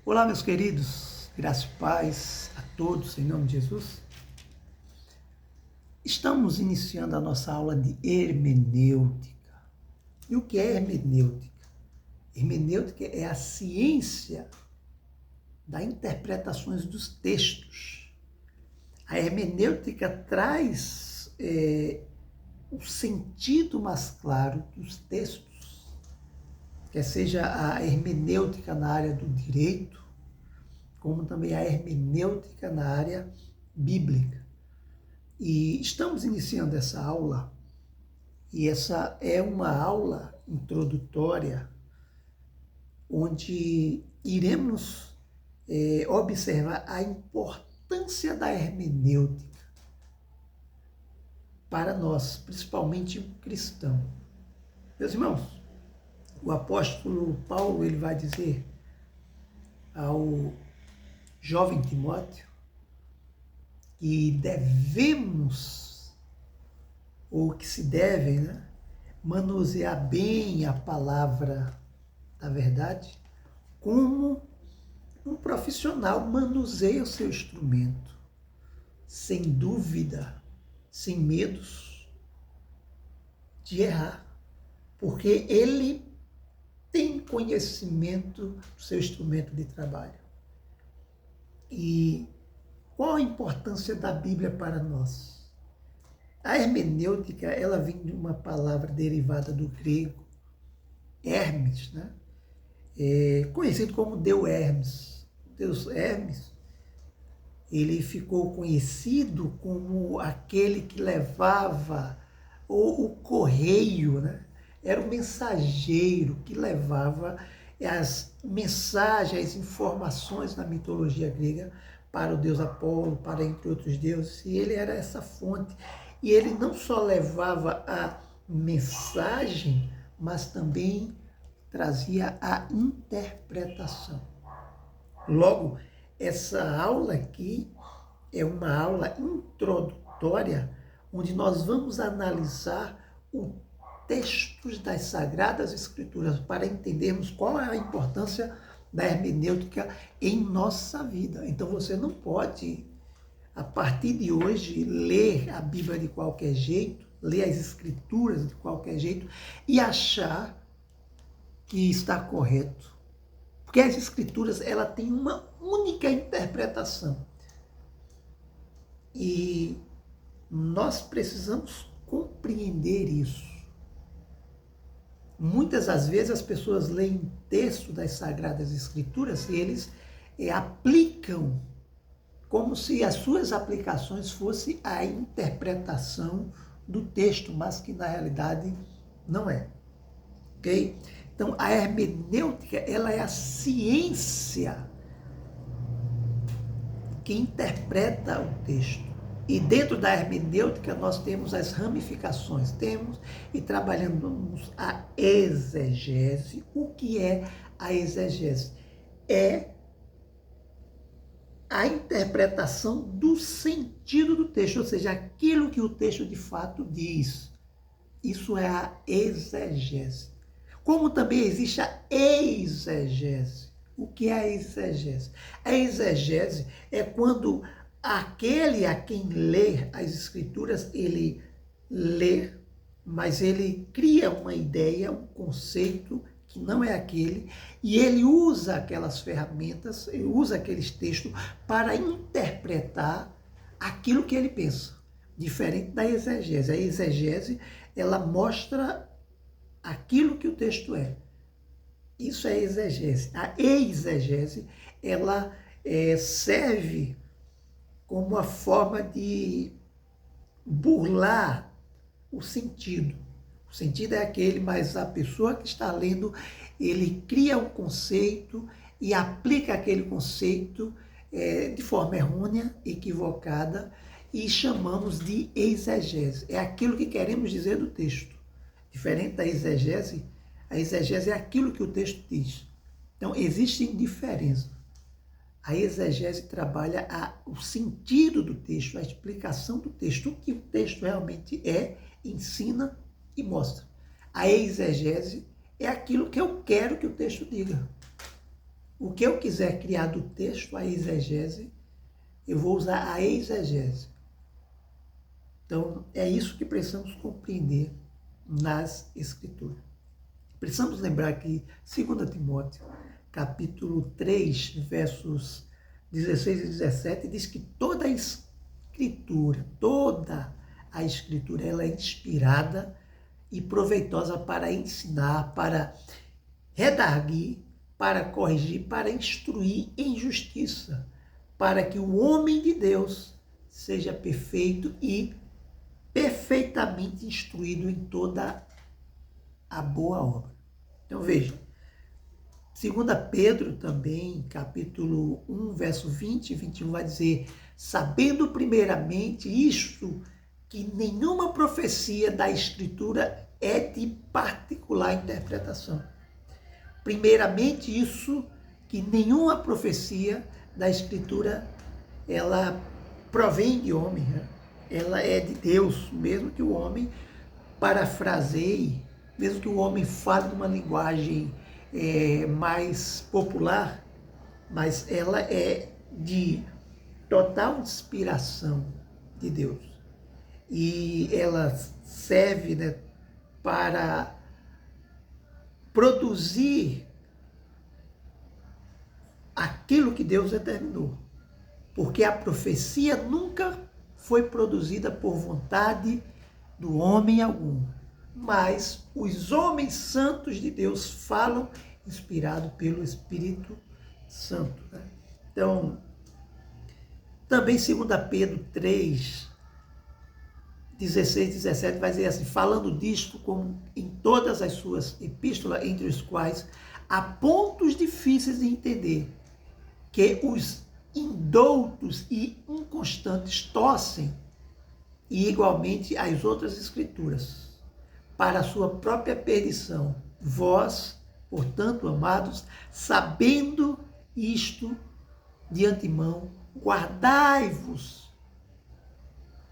Olá, meus queridos, graça e paz a todos, em nome de Jesus. Estamos iniciando a nossa aula de hermenêutica. E o que é hermenêutica? Hermenêutica é a ciência das interpretações dos textos. A hermenêutica traz o sentido mais claro dos textos, quer seja a hermenêutica na área do direito, como também a hermenêutica na área bíblica. E estamos iniciando essa aula, e essa é uma aula introdutória, onde iremos observar a importância da hermenêutica para nós, principalmente o cristão. Meus irmãos, o apóstolo Paulo ele vai dizer ao jovem Timóteo que devemos, ou que se devem, manusear bem a palavra da verdade, como um profissional manuseia o seu instrumento, sem dúvida, sem medos de errar, porque ele tem conhecimento do seu instrumento de trabalho. E qual a importância da Bíblia para nós? A hermenêutica, ela vem de uma palavra derivada do grego, Hermes, conhecido como Deus Hermes. Deus Hermes, ele ficou conhecido como aquele que levava o correio, Era o mensageiro que levava as mensagens, as informações na mitologia grega para o deus Apolo, para entre outros deuses, e ele era essa fonte. E ele não só levava a mensagem, mas também trazia a interpretação. Logo, essa aula aqui é uma aula introdutória, onde nós vamos analisar os textos das Sagradas Escrituras para entendermos qual é a importância da hermenêutica em nossa vida. Então você não pode, a partir de hoje, ler a Bíblia de qualquer jeito, ler as Escrituras de qualquer jeito e achar que está correto. Porque as Escrituras, ela tem uma única interpretação. E nós precisamos compreender isso. Muitas das vezes as pessoas leem texto das Sagradas Escrituras e eles aplicam como se as suas aplicações fossem a interpretação do texto, mas que na realidade não é. Ok? Então a hermenêutica, ela é a ciência que interpreta o texto. E dentro da hermenêutica nós temos as ramificações, e trabalhamos a exegese. O que é a exegese? É a interpretação do sentido do texto, ou seja, aquilo que o texto de fato diz. Isso é a exegese. Como também existe a exegese. O que é a exegese? A exegese é quando aquele a quem lê as Escrituras, ele lê, mas ele cria uma ideia, um conceito que não é aquele, e ele usa aquelas ferramentas, ele usa aqueles textos para interpretar aquilo que ele pensa, diferente da exegese. A exegese, ela mostra aquilo que o texto é. Isso é exegese. A exegese, ela serve como uma forma de burlar o sentido. O sentido é aquele, mas a pessoa que está lendo, ele cria um conceito e aplica aquele conceito de forma errônea, equivocada, e chamamos de exegese. É aquilo que queremos dizer do texto. Diferente da exegese, a exegese é aquilo que o texto diz. Então, existem diferenças. A exegese trabalha o sentido do texto, a explicação do texto, o que o texto realmente é, ensina e mostra. A exegese é aquilo que eu quero que o texto diga. o que eu quiser criar do texto, a exegese, eu vou usar a exegese. Então, é isso que precisamos compreender nas Escrituras. Precisamos lembrar que 2 Timóteo, capítulo 3, versos 16 e 17, diz que toda a Escritura, ela é inspirada e proveitosa para ensinar, para redarguir, para corrigir, para instruir em justiça, para que o homem de Deus seja perfeito e perfeitamente instruído em toda a boa obra. Então veja, 2 Pedro também, capítulo 1, verso 20 e 21, vai dizer: sabendo primeiramente isto, que nenhuma profecia da Escritura é de particular interpretação. Primeiramente isso, que nenhuma profecia da Escritura, ela provém de homem, né? Ela é de Deus, mesmo que o homem parafraseie, mesmo que o homem fale numa linguagem mais popular, mas ela é de total inspiração de Deus. E ela serve, né, para produzir aquilo que Deus determinou. Porque a profecia nunca foi produzida por vontade do homem algum, mas os homens santos de Deus falam inspirado pelo Espírito Santo, né? Então, também 2 Pedro 3, 16 e 17 vai dizer assim: falando disto, como em todas as suas epístolas, entre os quais há pontos difíceis de entender, que os indoutos e inconstantes torcem, e igualmente as outras escrituras, para a sua própria perdição. Vós, portanto, amados, sabendo isto de antemão, guardai-vos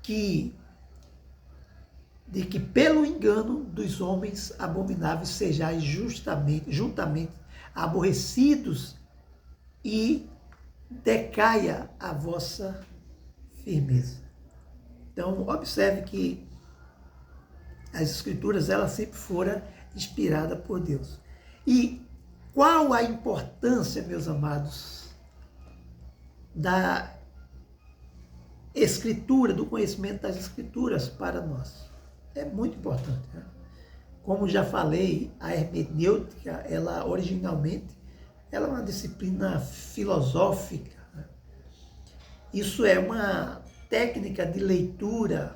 de que pelo engano dos homens abomináveis sejais juntamente aborrecidos, e decaia a vossa firmeza. Então, observe que as Escrituras, elas sempre foram inspiradas por Deus. E qual a importância, meus amados, da Escritura, do conhecimento das Escrituras para nós? É muito importante, né? Como já falei, a hermenêutica, ela originalmente, ela é uma disciplina filosófica, né? Isso é uma técnica de leitura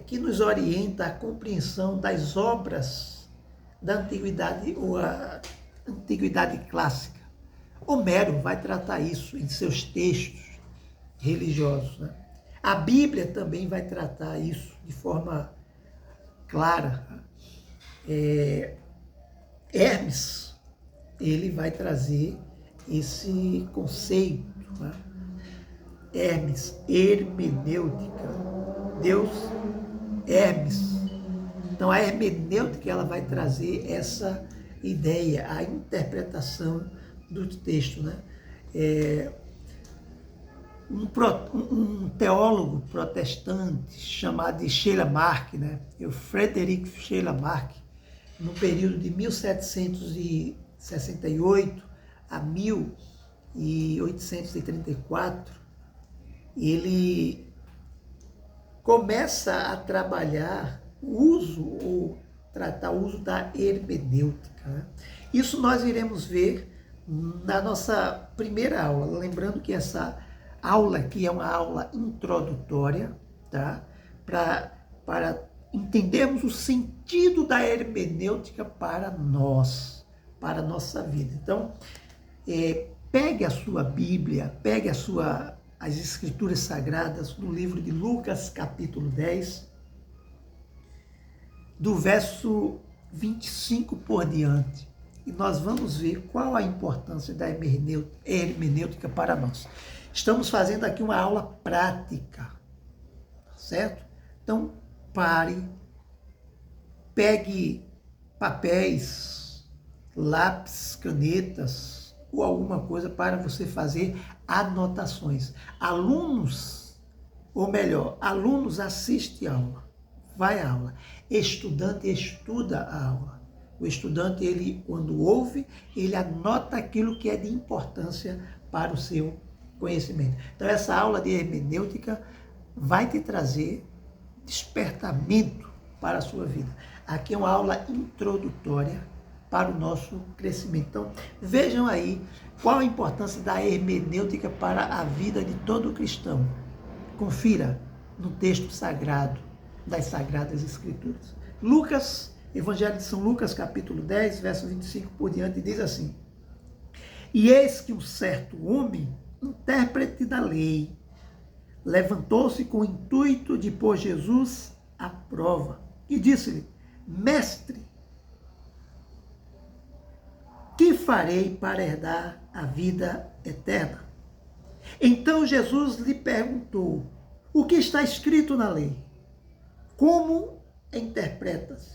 que nos orienta à compreensão das obras da antiguidade ou a antiguidade clássica. Homero vai tratar isso em seus textos religiosos, né? A Bíblia também vai tratar isso de forma clara. Hermes, ele vai trazer esse conceito, né? Hermes, hermenêutica, Deus, Hermes. Então a hermenêutica, ela vai trazer essa ideia, a interpretação do texto, né? Um teólogo protestante chamado de Schleiermacher, né? O Frederick Schleiermacher, no período de 1768 a 1834, ele começa a trabalhar tratar o uso da hermenêutica, né? Isso nós iremos ver na nossa primeira aula. Lembrando que essa aula aqui é uma aula introdutória, tá? Para entendermos o sentido da hermenêutica para nós, para a nossa vida. Então, pegue a sua Bíblia, pegue as Escrituras Sagradas no livro de Lucas, capítulo 10, do verso 25 por diante. E nós vamos ver qual a importância da hermenêutica para nós. Estamos fazendo aqui uma aula prática, certo? Então, pare, pegue papéis, lápis, canetas, ou alguma coisa para você fazer anotações. Alunos, ou melhor, alunos assistem a aula, vai à aula. Estudante estuda a aula. O estudante, ele, quando ouve, ele anota aquilo que é de importância para o seu conhecimento. Então, essa aula de hermenêutica vai te trazer despertamento para a sua vida. Aqui é uma aula introdutória para o nosso crescimento. Então, vejam aí qual a importância da hermenêutica para a vida de todo cristão. Confira no texto sagrado das Sagradas Escrituras. Lucas, Evangelho de São Lucas, capítulo 10, verso 25 por diante, diz assim: E eis que um certo homem, intérprete da lei, levantou-se com o intuito de pôr Jesus à prova e disse-lhe: Mestre, que farei para herdar a vida eterna? Então Jesus lhe perguntou: O que está escrito na lei? Como interpretas?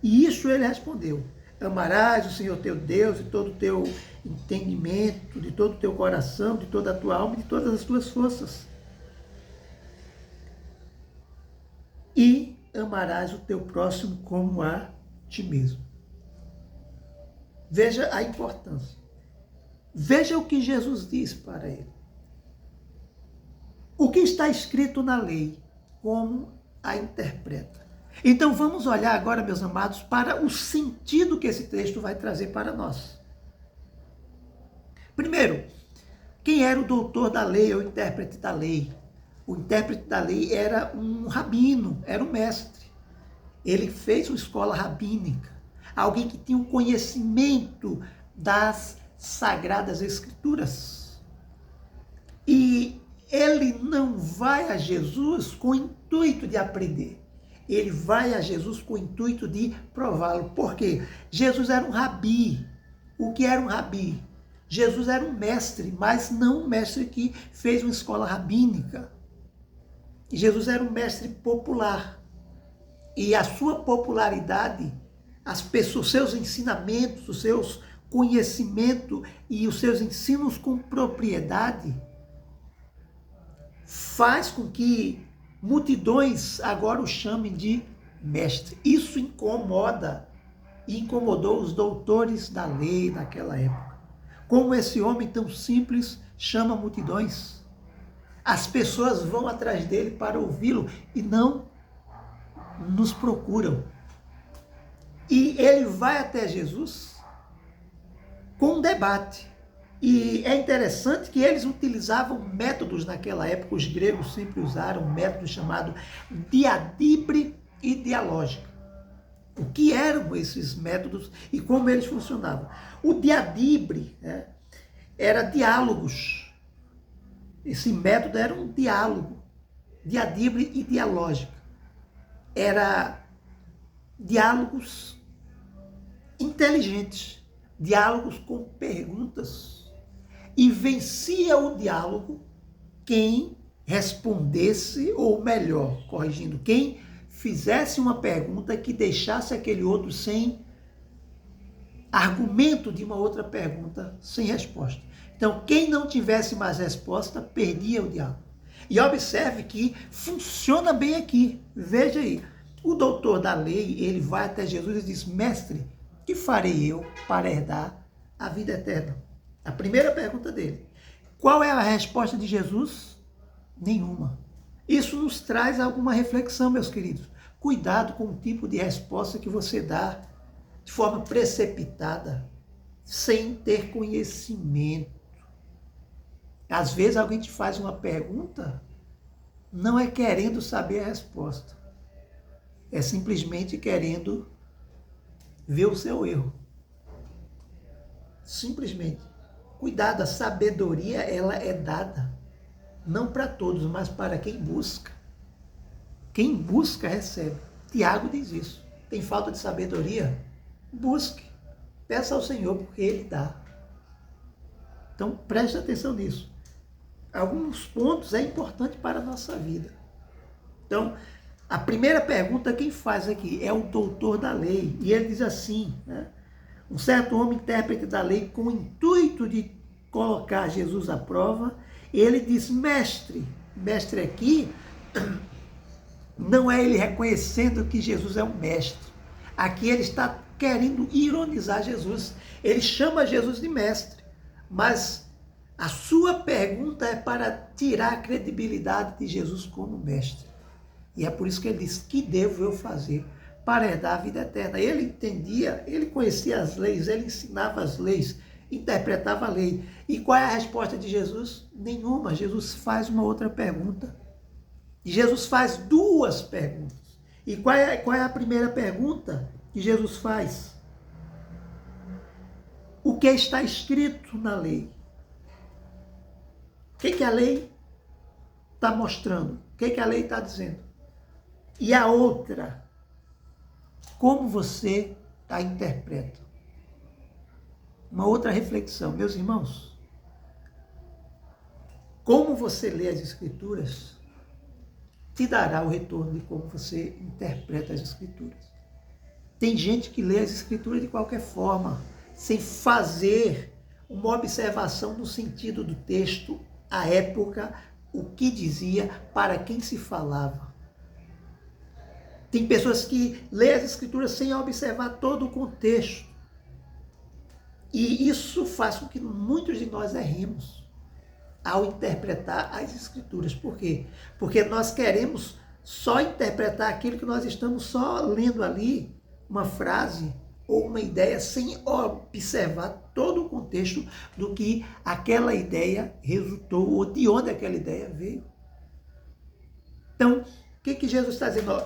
E isso ele respondeu: Amarás o Senhor teu Deus de todo o teu entendimento, de todo o teu coração, de toda a tua alma, de todas as tuas forças. E amarás o teu próximo como a ti mesmo. Veja a importância. Veja o que Jesus diz para ele. O que está escrito na lei, como a interpreta. Então vamos olhar agora, meus amados, para o sentido que esse texto vai trazer para nós. Primeiro, quem era o doutor da lei ou intérprete da lei? O intérprete da lei era um rabino, era um mestre. Ele fez uma escola rabínica, alguém que tinha um conhecimento das Sagradas Escrituras. E ele não vai a Jesus com o intuito de aprender. Ele vai a Jesus com o intuito de prová-lo. Por quê? Jesus era um rabi. O que era um rabi? Jesus era um mestre, mas não um mestre que fez uma escola rabínica. Jesus era um mestre popular. E a sua popularidade, as pessoas, os seus ensinamentos, os seus conhecimentos e os seus ensinos com propriedade faz com que multidões agora o chamem de mestre. Isso incomoda e incomodou os doutores da lei naquela época. Como esse homem tão simples chama multidões. As pessoas vão atrás dele para ouvi-lo e não nos procuram. E ele vai até Jesus com um debate. E é interessante que eles utilizavam métodos naquela época, os gregos sempre usaram um método chamado diadibre e dialógica. O que eram esses métodos e como eles funcionavam? O diadibre, era diálogos. Esse método era um diálogo, diadibre e dialógica. Era diálogos inteligentes, diálogos com perguntas. E vencia o diálogo quem respondesse, ou melhor, corrigindo, quem fizesse uma pergunta que deixasse aquele outro sem argumento de uma outra pergunta, sem resposta. Então, quem não tivesse mais resposta, perdia o diálogo. E observe que funciona bem aqui. Veja aí, o doutor da lei, ele vai até Jesus e diz: Mestre, que farei eu para herdar a vida eterna? A primeira pergunta dele. Qual é a resposta de Jesus? Nenhuma. Isso nos traz alguma reflexão, meus queridos. Cuidado com o tipo de resposta que você dá de forma precipitada, sem ter conhecimento. Às vezes alguém te faz uma pergunta, não é querendo saber a resposta. É simplesmente querendo ver o seu erro. Simplesmente. Cuidado, a sabedoria, ela é dada, não para todos, mas para quem busca. Quem busca, recebe. Tiago diz isso. Tem falta de sabedoria? Busque. Peça ao Senhor, porque Ele dá. Então, preste atenção nisso. Alguns pontos é importante para a nossa vida. Então, a primeira pergunta quem faz aqui é o doutor da lei. E ele diz assim, Um certo homem, intérprete da lei, com o intuito de colocar Jesus à prova, ele diz: mestre. Mestre aqui não é ele reconhecendo que Jesus é um mestre. Aqui ele está querendo ironizar Jesus. Ele chama Jesus de mestre, mas a sua pergunta é para tirar a credibilidade de Jesus como mestre. E é por isso que ele diz: que devo eu fazer para herdar a vida eterna? Ele entendia, ele conhecia as leis, ele ensinava as leis, interpretava a lei. E qual é a resposta de Jesus? Nenhuma. Jesus faz uma outra pergunta. E Jesus faz duas perguntas. E qual é a primeira pergunta que Jesus faz? O que está escrito na lei? O que a lei está mostrando? O que a lei está dizendo? E a outra, como você a interpreta? Uma outra reflexão, meus irmãos. Como você lê as Escrituras te dará o retorno de como você interpreta as Escrituras. Tem gente que lê as Escrituras de qualquer forma, sem fazer uma observação no sentido do texto, a época, o que dizia, para quem se falava. Tem pessoas que lêem as Escrituras sem observar todo o contexto. E isso faz com que muitos de nós erremos ao interpretar as Escrituras. Por quê? Porque nós queremos só interpretar aquilo que nós estamos só lendo ali, uma frase ou uma ideia, sem observar todo o contexto do que aquela ideia resultou, ou de onde aquela ideia veio. Então, o que Jesus está dizendo?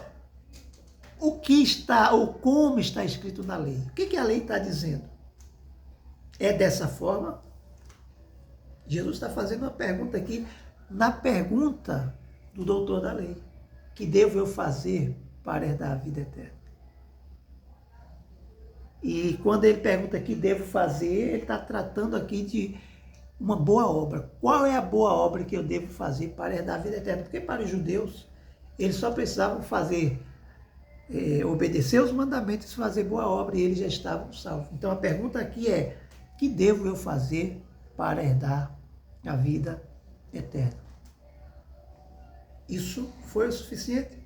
O que está, ou como está escrito na lei? O que a lei está dizendo? É dessa forma? Jesus está fazendo uma pergunta aqui, na pergunta do doutor da lei. Que devo eu fazer para herdar a vida eterna? E quando ele pergunta que devo fazer, ele está tratando aqui de uma boa obra. Qual é a boa obra que eu devo fazer para herdar a vida eterna? Porque para os judeus, eles só precisavam obedecer os mandamentos e fazer boa obra, e eles já estavam salvos. Então a pergunta aqui é: que devo eu fazer para herdar a vida eterna? Isso foi o suficiente?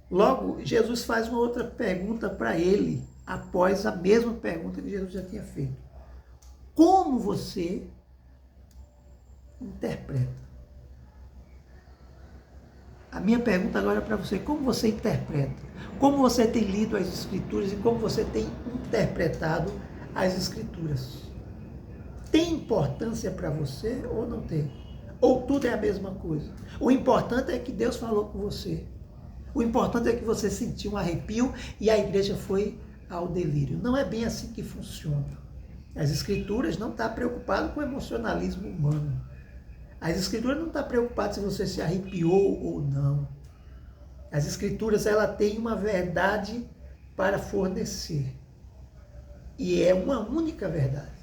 Logo, Jesus faz uma outra pergunta para ele, após a mesma pergunta que Jesus já tinha feito. Como você interpreta? A minha pergunta agora é para você: como você interpreta? Como você tem lido as Escrituras e como você tem interpretado as Escrituras? Tem importância para você ou não tem? Ou tudo é a mesma coisa? O importante é que Deus falou com você. O importante é que você sentiu um arrepio e a igreja foi ao delírio. Não é bem assim que funciona. As Escrituras não estão preocupadas com o emocionalismo humano. As Escrituras não estão preocupadas se você se arrepiou ou não. As Escrituras, ela tem uma verdade para fornecer. E é uma única verdade.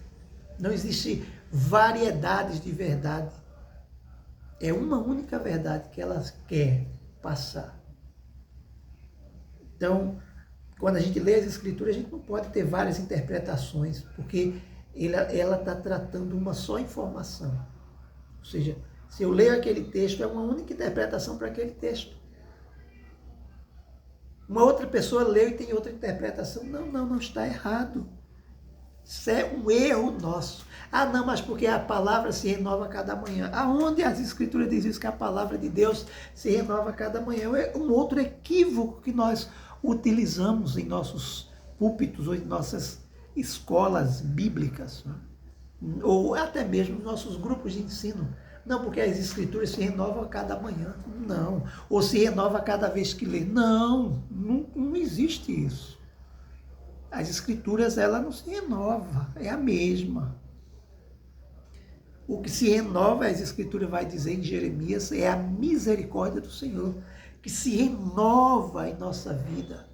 Não existe variedades de verdade. É uma única verdade que ela quer passar. Então, quando a gente lê as Escrituras, a gente não pode ter várias interpretações, porque ela está tratando uma só informação. Ou seja, se eu leio aquele texto, é uma única interpretação para aquele texto. Uma outra pessoa leu e tem outra interpretação. Não está errado. Isso é um erro nosso. Ah, não, mas porque a palavra se renova a cada manhã. Aonde as Escrituras dizem isso, que a palavra de Deus se renova a cada manhã? É um outro equívoco que nós utilizamos em nossos púlpitos ou em nossas escolas bíblicas, né? Ou até mesmo nos nossos grupos de ensino. Não, porque as Escrituras se renovam a cada manhã. Não. Ou se renova a cada vez que lê. Não existe isso. As Escrituras, ela não se renova, é a mesma. O que se renova, as Escrituras vai dizer em Jeremias, é a misericórdia do Senhor, que se renova em nossa vida.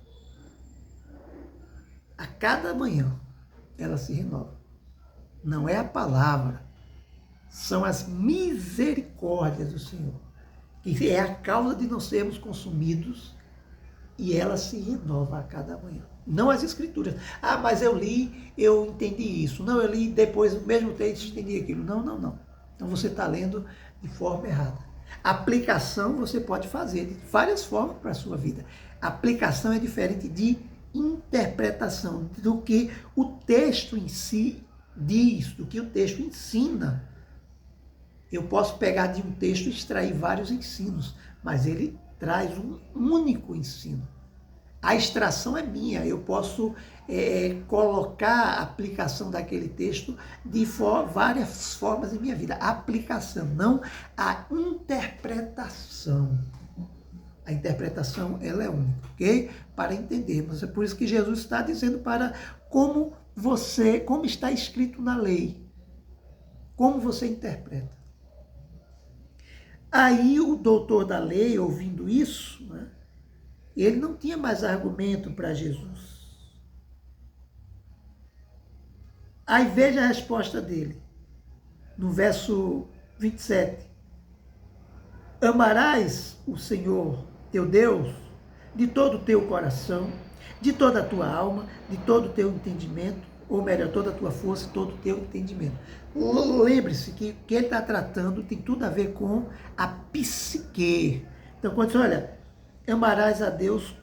A cada manhã, ela se renova. Não é a palavra, são as misericórdias do Senhor, que é a causa de não sermos consumidos e ela se renova a cada manhã. Não as escrituras. Ah, mas eu li, eu entendi isso. Não, eu li depois o mesmo texto e entendi aquilo. Não, não, não. Então você está lendo de forma errada. Aplicação você pode fazer de várias formas para a sua vida. Aplicação é diferente de interpretação, do que o texto em si diz, do que o texto ensina. Eu posso pegar de um texto e extrair vários ensinos, mas ele traz um único ensino. A extração é minha, eu posso colocar a aplicação daquele texto de várias formas em minha vida. A aplicação, não a interpretação. A interpretação, ela é única, ok? Para entendermos. É por isso que Jesus está dizendo para como está escrito na lei, como você interpreta. Aí o doutor da lei, ouvindo isso, né, ele não tinha mais argumento para Jesus. Aí veja a resposta dele, no verso 27. Amarás o Senhor teu Deus de todo o teu coração, de toda a tua alma, de todo o teu entendimento, ou melhor, toda a tua força, todo o teu entendimento. Lembre-se que o que ele está tratando tem tudo a ver com a psique. Então, quando você olha, amarás a Deus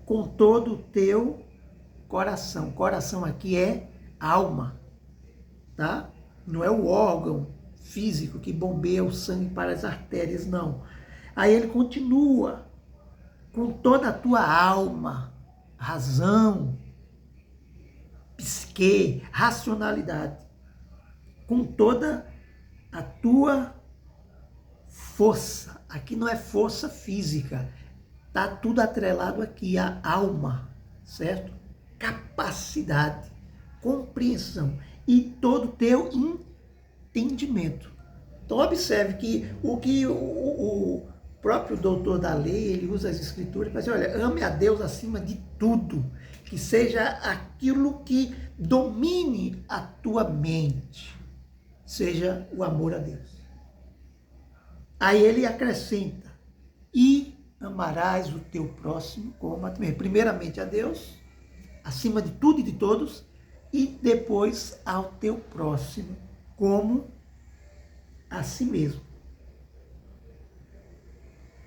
com todo o teu coração. Coração aqui é alma, tá? Não é o órgão físico que bombeia o sangue para as artérias, não. Aí ele continua, com toda a tua alma, razão, psique, racionalidade, com toda a tua força. Aqui não é força física, tá tudo atrelado aqui à alma, certo? Capacidade, compreensão e todo o teu entendimento. Então observe que o próprio doutor da lei, ele usa as escrituras para dizer, olha, ame a Deus acima de tudo, que seja aquilo que domine a tua mente, seja o amor a Deus. Aí ele acrescenta, e amarás o teu próximo como a ti mesmo. Primeiramente a Deus, acima de tudo e de todos, e depois ao teu próximo como a si mesmo.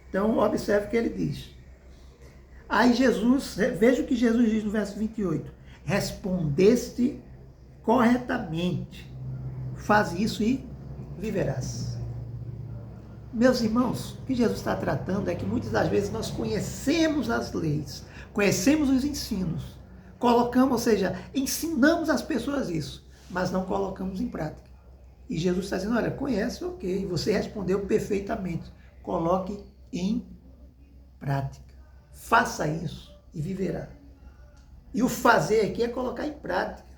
Então, observe o que ele diz. Aí Jesus, veja o que Jesus diz no verso 28. Respondeste corretamente. Faz isso e viverás. Meus irmãos, o que Jesus está tratando é que muitas das vezes nós conhecemos as leis, conhecemos os ensinos, colocamos, ou seja, ensinamos as pessoas isso, mas não colocamos em prática. E Jesus está dizendo, olha, conhece, ok, você respondeu perfeitamente, coloque em prática. Faça isso e viverá. E o fazer aqui é colocar em prática.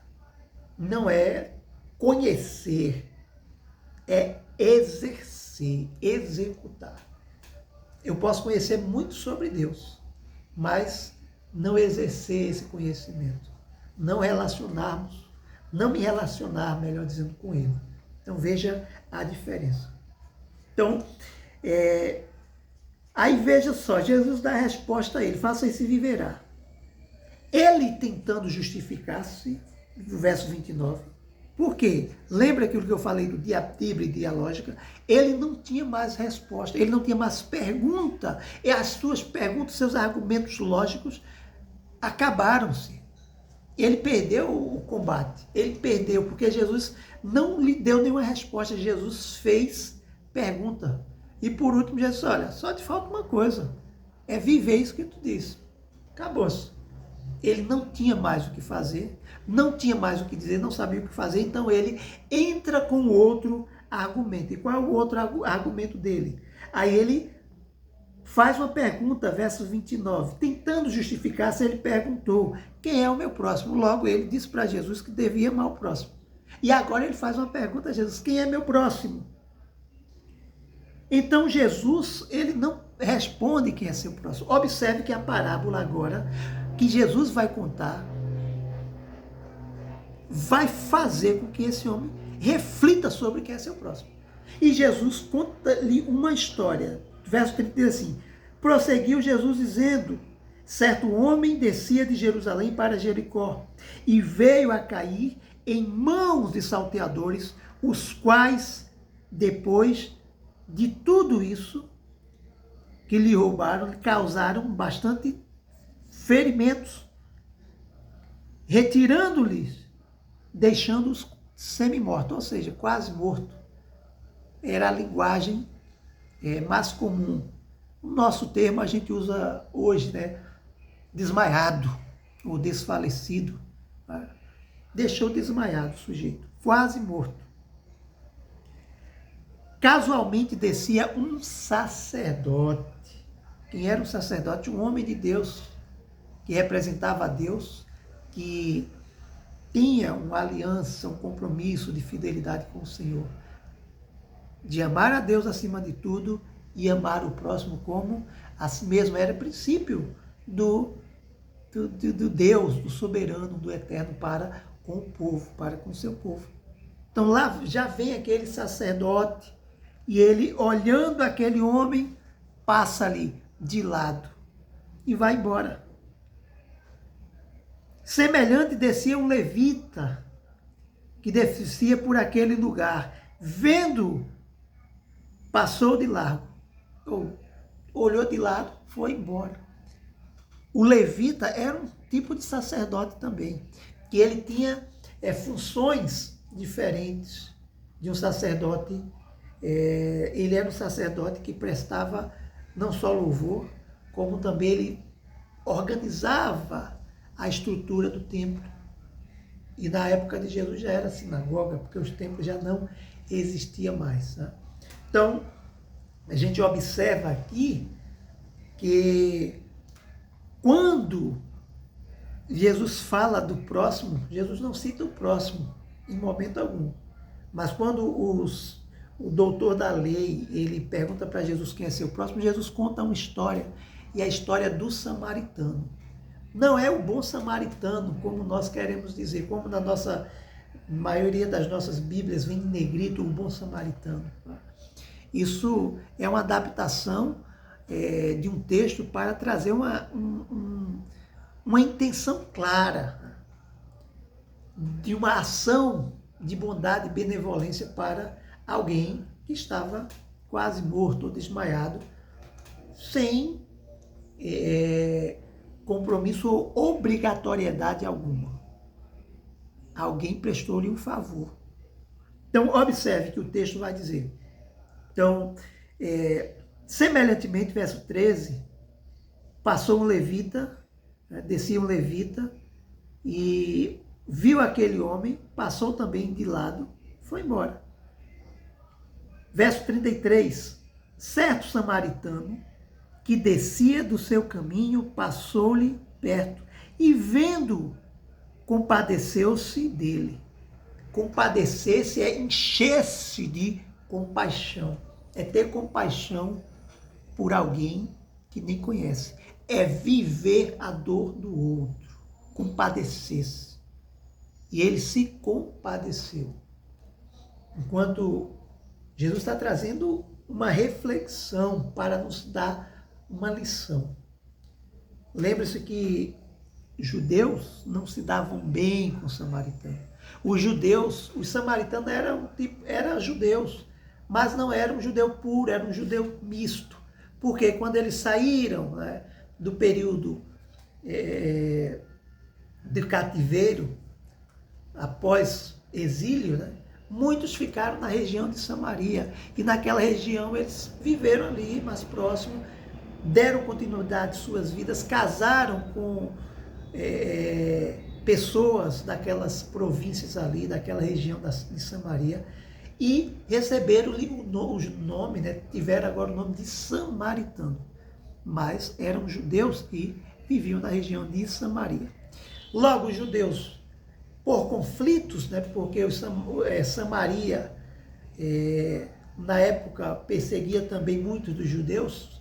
Não é conhecer, é exercer, executar. Eu posso conhecer muito sobre Deus, mas não exercer esse conhecimento. Não me relacionar, melhor dizendo, com Ele. Então veja a diferença. Então, aí veja só, Jesus dá a resposta a ele, faça isso e viverá. Ele tentando justificar-se, no verso 29, por quê? Lembra aquilo que eu falei do diatribe e dialógica? Ele não tinha mais resposta, ele não tinha mais pergunta, e as suas perguntas, seus argumentos lógicos acabaram-se. Ele perdeu o combate, ele perdeu, porque Jesus não lhe deu nenhuma resposta, Jesus fez pergunta. E por último, Jesus disse, olha, só te falta uma coisa, é viver isso que tu disse. Acabou-se. Ele não tinha mais o que fazer, não tinha mais o que dizer, não sabia o que fazer, então ele entra com outro argumento. E qual é o outro argumento dele? Aí ele faz uma pergunta, verso 29, tentando justificar-se, ele perguntou, quem é o meu próximo? Logo ele disse para Jesus que devia amar o próximo. E agora ele faz uma pergunta a Jesus, quem é meu próximo? Então Jesus, ele não responde quem é seu próximo. Observe que a parábola agora, que Jesus vai contar, vai fazer com que esse homem reflita sobre quem é seu próximo. E Jesus conta-lhe uma história. Verso 30 diz assim, prosseguiu Jesus dizendo, certo homem descia de Jerusalém para Jericó e veio a cair em mãos de salteadores, os quais, depois de tudo isso que lhe roubaram, lhe causaram bastante ferimentos, retirando-lhes, deixando-os semi-mortos, ou seja, quase morto. Era a linguagem mais comum. O nosso termo a gente usa hoje, né? Desmaiado ou desfalecido. Né? Deixou desmaiado o sujeito, quase morto. Casualmente descia um sacerdote. Quem era um sacerdote? Um homem de Deus, que representava a Deus, que tinha uma aliança, um compromisso de fidelidade com o Senhor. De amar a Deus acima de tudo e amar o próximo como a si mesmo. Era princípio do Deus, do soberano, do eterno para com o povo, para com o seu povo. Então lá já vem aquele sacerdote e ele, olhando aquele homem, passa ali de lado e vai embora. Semelhante descia um levita que descia por aquele lugar. Vendo, passou de largo. Olhou de lado, foi embora. O levita era um tipo de sacerdote também, que ele tinha funções diferentes de um sacerdote. Ele era um sacerdote que prestava não só louvor, como também ele organizava a estrutura do templo. E na época de Jesus já era sinagoga, porque os templos já não existiam mais. Né? Então, a gente observa aqui que quando Jesus fala do próximo, Jesus não cita o próximo em momento algum. Mas quando o doutor da lei, ele pergunta para Jesus quem é seu próximo, Jesus conta uma história, e a história do samaritano. Não é o bom samaritano, como nós queremos dizer, como na maioria das nossas Bíblias vem em negrito o bom samaritano. Isso é uma adaptação de um texto para trazer uma intenção clara de uma ação de bondade e benevolência para alguém que estava quase morto ou desmaiado, sem compromisso ou obrigatoriedade alguma. Alguém prestou-lhe um favor. Então, observe que o texto vai dizer. Então, semelhantemente, verso 13, passou um levita, descia um levita, e viu aquele homem, passou também de lado, foi embora. Verso 33, certo samaritano, que descia do seu caminho, passou-lhe perto, e vendo, compadeceu-se dele. Compadecer-se é encher-se de compaixão, é ter compaixão por alguém que nem conhece, é viver a dor do outro, compadecer-se. E ele se compadeceu. Enquanto Jesus está trazendo uma reflexão para nos dar uma lição. Lembre-se que judeus não se davam bem com os samaritanos. Os samaritanos eram judeus, mas não era um judeu puro, era um judeu misto. Porque quando eles saíram, né, do período de cativeiro, após exílio, né, muitos ficaram na região de Samaria. E naquela região eles viveram ali, mais próximo, deram continuidade às suas vidas, casaram com pessoas daquelas províncias ali, daquela região de Samaria, e receberam-lhe o nome, né, tiveram agora o nome de samaritano, mas eram judeus que viviam na região de Samaria. Logo, os judeus, por conflitos, né, porque Samaria, na época, perseguia também muitos dos judeus,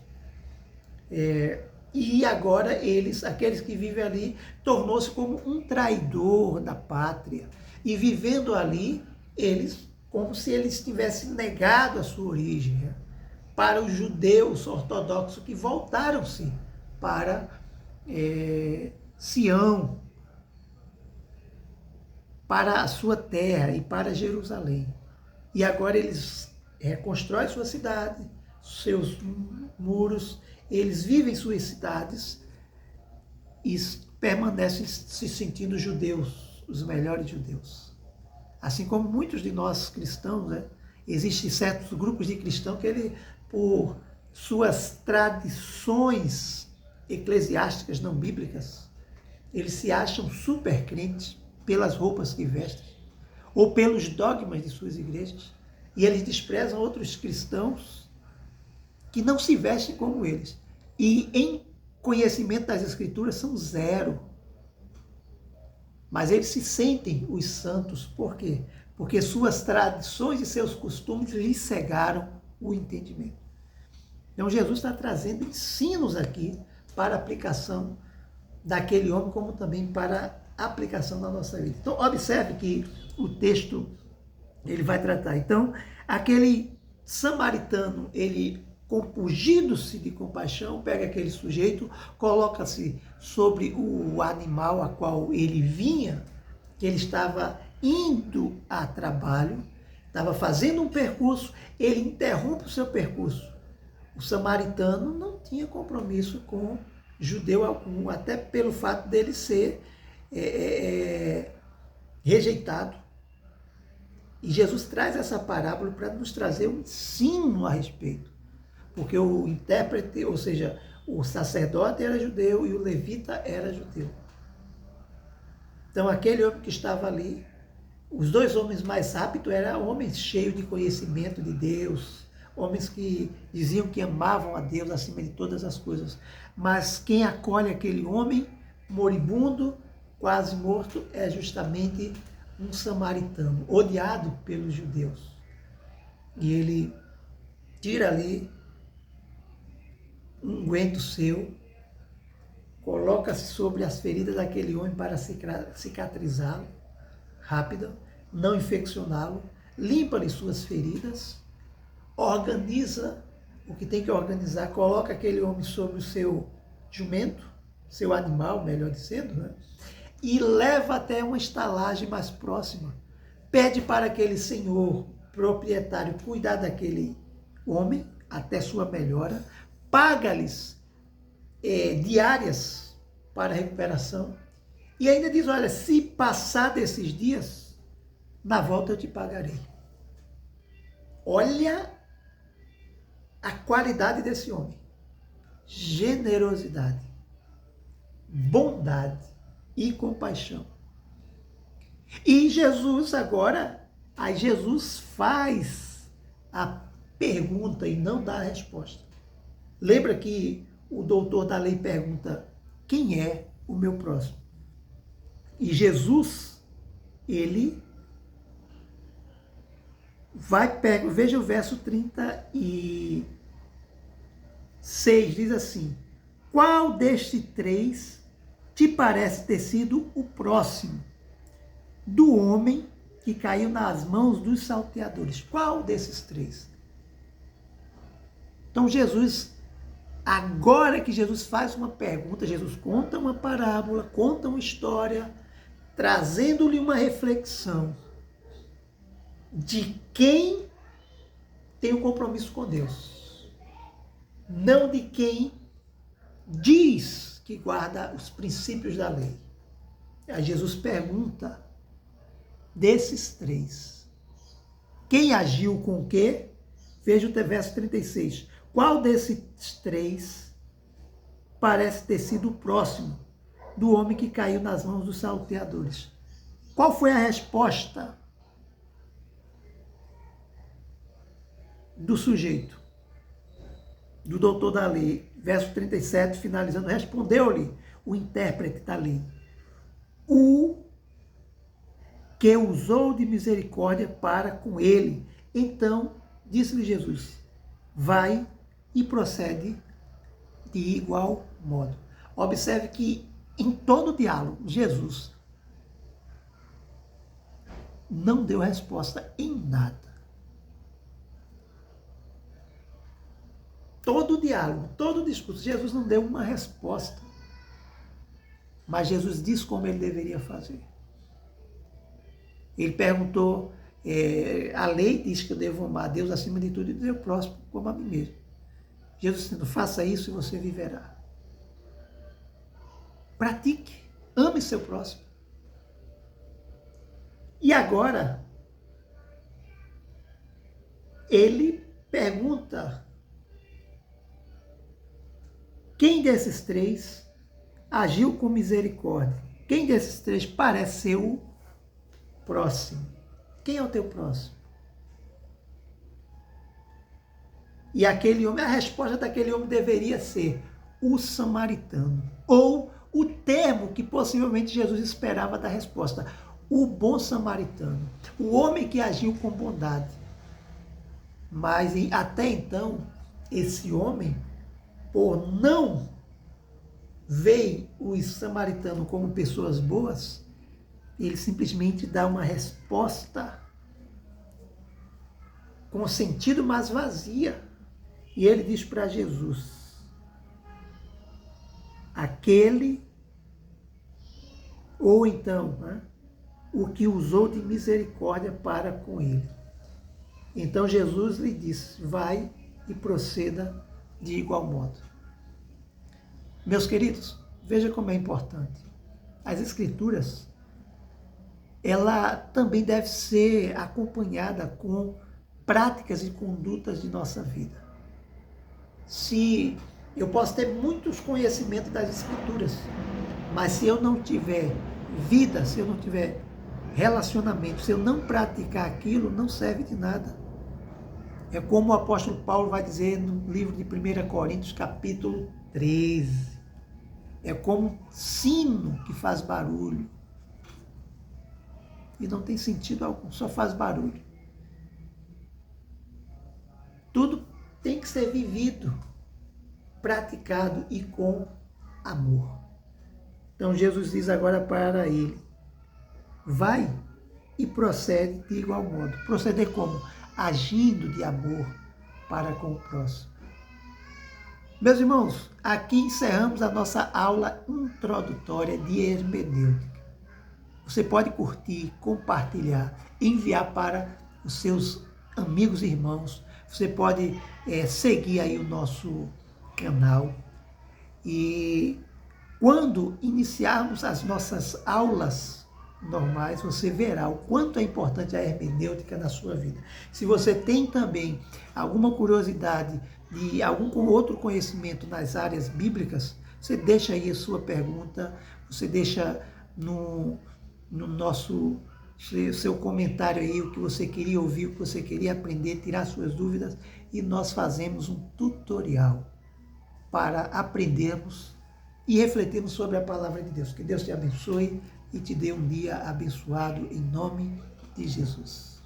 e agora aqueles que vivem ali, tornou-se como um traidor da pátria. E vivendo ali, como se eles tivessem negado a sua origem, né? Para os judeus ortodoxos que voltaram-se para Sião, para a sua terra e para Jerusalém. E agora eles reconstroem sua cidade, seus muros, eles vivem suas cidades e permanecem se sentindo judeus, os melhores judeus. Assim como muitos de nós cristãos, né? Existem certos grupos de cristãos que ele, por suas tradições eclesiásticas não bíblicas, eles se acham super crentes pelas roupas que vestem ou pelos dogmas de suas igrejas, e eles desprezam outros cristãos que não se vestem como eles. E em conhecimento das Escrituras são zero. Mas eles se sentem os santos. Por quê? Porque suas tradições e seus costumes lhes cegaram o entendimento. Então Jesus está trazendo ensinos aqui para a aplicação daquele homem, como também para a aplicação da nossa vida. Então observe que o texto ele vai tratar. Então aquele samaritano, ele compungindo-se de compaixão, pega aquele sujeito, coloca-se sobre o animal a qual ele vinha, que ele estava indo a trabalho, estava fazendo um percurso, ele interrompe o seu percurso. O samaritano não tinha compromisso com judeu algum, até pelo fato dele ser rejeitado. E Jesus traz essa parábola para nos trazer um ensino a respeito. Porque o intérprete, ou seja, o sacerdote era judeu e o levita era judeu. Então aquele homem que estava ali, os dois homens mais rápidos eram homens cheios de conhecimento de Deus, homens que diziam que amavam a Deus acima de todas as coisas. Mas quem acolhe aquele homem moribundo, quase morto, é justamente um samaritano, odiado pelos judeus. E ele tira ali um unguento seu, coloca-se sobre as feridas daquele homem para cicatrizá-lo rápido, não infeccioná-lo, limpa-lhe suas feridas, organiza o que tem que organizar, coloca aquele homem sobre o seu jumento, seu animal, melhor dizendo, né? E leva até uma estalagem mais próxima. Pede para aquele senhor proprietário cuidar daquele homem até sua melhora, paga-lhes diárias para recuperação e ainda diz, olha, se passar desses dias, na volta eu te pagarei. Olha a qualidade desse homem. Generosidade, bondade e compaixão. E Jesus agora, aí Jesus faz a pergunta e não dá a resposta. Lembra que o doutor da lei pergunta, quem é o meu próximo? E Jesus, ele veja o verso 36, diz assim, qual destes três te parece ter sido o próximo do homem que caiu nas mãos dos salteadores? Qual desses três? Então Jesus, agora que Jesus faz uma pergunta, Jesus conta uma parábola, conta uma história, trazendo-lhe uma reflexão de quem tem um compromisso com Deus, não de quem diz que guarda os princípios da lei. Aí Jesus pergunta desses três, quem agiu com o quê? Veja o verso 36. Qual desses três parece ter sido o próximo do homem que caiu nas mãos dos salteadores? Qual foi a resposta do sujeito, do doutor da lei? Verso 37, finalizando, respondeu-lhe o intérprete da lei, o que usou de misericórdia para com ele. Então disse-lhe Jesus, vai e procede de igual modo. Observe que em todo o diálogo, Jesus não deu resposta em nada. Todo o diálogo, todo o discurso, Jesus não deu uma resposta. Mas Jesus disse como ele deveria fazer. Ele perguntou, a lei diz que eu devo amar a Deus acima de tudo e dizer o próximo como a mim mesmo. Jesus dizendo, faça isso e você viverá. Pratique, ame seu próximo. E agora, ele pergunta, quem desses três agiu com misericórdia? Quem desses três parece ser o próximo? Quem é o teu próximo? E aquele homem, a resposta daquele homem deveria ser o samaritano, ou o termo que possivelmente Jesus esperava da resposta, o bom samaritano, o homem que agiu com bondade. Mas até então, esse homem, por não ver os samaritanos como pessoas boas, ele simplesmente dá uma resposta com sentido, mas vazia. E ele diz para Jesus, aquele, ou então, o que usou de misericórdia para com ele. Então Jesus lhe disse, vai e proceda de igual modo. Meus queridos, veja como é importante. As Escrituras, ela também deve ser acompanhada com práticas e condutas de nossa vida. Se eu posso ter muitos conhecimentos das Escrituras, mas se eu não tiver vida, se eu não tiver relacionamento, se eu não praticar aquilo, não serve de nada. É como o apóstolo Paulo vai dizer no livro de 1 Coríntios, capítulo 13. É como um sino que faz barulho. E não tem sentido algum, só faz barulho. Tudo tem que ser vivido, praticado e com amor. Então Jesus diz agora para ele, vai e procede de igual modo. Proceder como? Agindo de amor para com o próximo. Meus irmãos, aqui encerramos a nossa aula introdutória de hermenêutica. Você pode curtir, compartilhar, enviar para os seus amigos e irmãos. Você pode seguir aí o nosso canal. E quando iniciarmos as nossas aulas normais, você verá o quanto é importante a hermenêutica na sua vida. Se você tem também alguma curiosidade de algum outro conhecimento nas áreas bíblicas, você deixa aí a sua pergunta, você deixa no nosso seu comentário aí o que você queria ouvir, o que você queria aprender, tirar suas dúvidas, e nós fazemos um tutorial para aprendermos e refletirmos sobre a palavra de Deus. Que Deus te abençoe e te dê um dia abençoado em nome de Jesus.